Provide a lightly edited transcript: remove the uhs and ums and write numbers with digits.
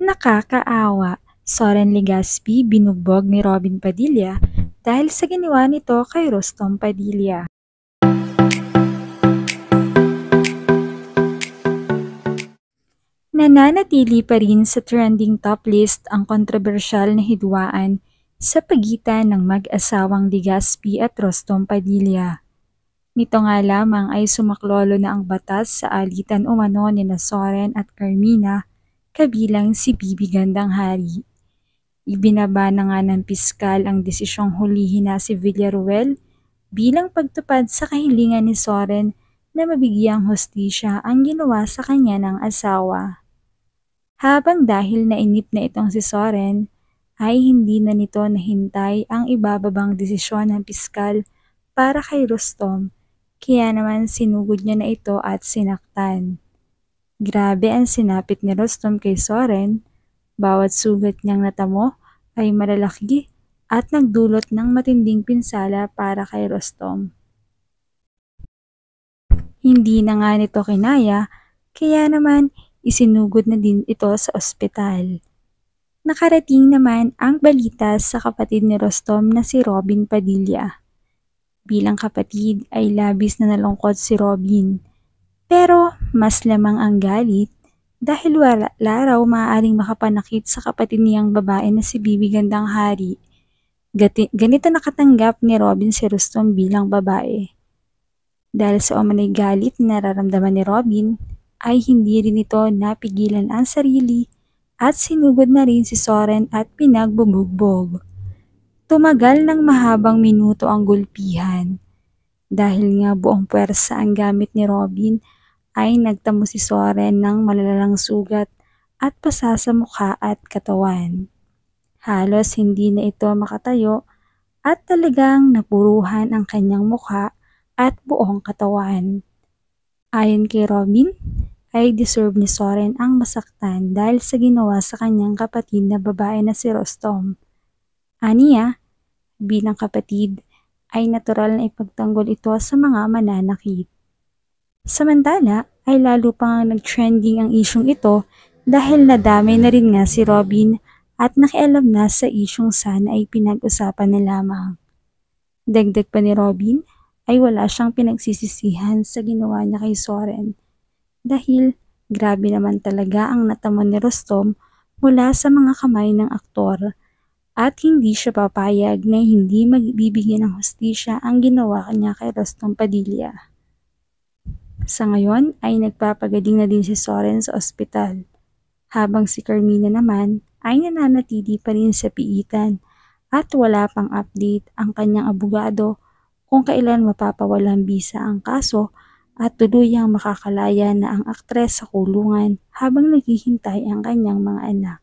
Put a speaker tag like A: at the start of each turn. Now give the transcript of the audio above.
A: Nakakaawa, Soren Legaspi binugbog ni Robin Padilla dahil sa ginawa nito kay Rostom Padilla. Nananatili pa rin sa trending top list ang kontrobersyal na hidwaan sa pagitan ng mag-asawang Legaspi at Rostom Padilla. Nito nga lamang ay sumaklolo na ang batas sa alitan umano nina Soren at Carmina kabilang si Bibi Gandang Hari. Ibinaba na nga ng piskal ang desisyong hulihin na si Villaruel bilang pagtupad sa kahilingan ni Soren na mabigyang hustisya ang ginawa sa kanya ng asawa. Habang dahil nainip na itong si Soren, ay hindi na nito nahintay ang ibababang desisyon ng piskal para kay Rostom, kaya naman sinugod niya na ito at sinaktan. Grabe ang sinapit ni Rostom kay Soren, bawat sugat niyang natamo ay malalaki at nagdulot ng matinding pinsala para kay Rostom. Hindi na nga nito kinaya, kaya naman isinugod na din ito sa ospital. Nakarating naman ang balita sa kapatid ni Rostom na si Robin Padilla. Bilang kapatid ay labis na nalungkot si Robin. Pero mas lamang ang galit dahil wala raw maaaring makapanakit sa kapatid niyang babae na si Bibi Gandang Hari. Ganito nakatanggap ni Robin si Rostom bilang babae. Dahil sa umano'y galit na nararamdaman ni Robin, ay hindi rin ito napigilan ang sarili at sinugod na rin si Soren at pinagbubugbog. Tumagal ng mahabang minuto ang gulpihan. Dahil nga buong puwersa ang gamit ni Robin, ay nagtamo si Soren ng malalalang sugat at pasa sa mukha at katawan. Halos hindi na ito makatayo at talagang napuruhan ang kanyang mukha at buong katawan. Ayon kay Robin, ay deserve ni Soren ang masaktan dahil sa ginawa sa kanyang kapatid na babae na si Rostom. Aniya, bilang kapatid, ay natural na ipagtanggol ito sa mga mananakit. Samantala, ay lalo pang nag-trending ang isyong ito dahil nadamay na rin nga si Robin at nakialam na sa isyong sana ay pinag-usapan na lamang. Dagdag pa ni Robin, ay wala siyang pinagsisisihan sa ginawa niya kay Soren. Dahil grabe naman talaga ang natamo ni Rostom mula sa mga kamay ng aktor at hindi siya papayag na hindi magbibigyan ng hustisya ang ginawa niya kay Rostom Padilla. Sa ngayon ay nagpapagaling na din si Soren sa ospital, habang si Carmina naman ay nananatili pa rin sa piitan at wala pang update ang kanyang abogado kung kailan mapapawalang bisa ang kaso at tuluyang makakalaya na ang aktres sa kulungan habang naghihintay ang kanyang mga anak.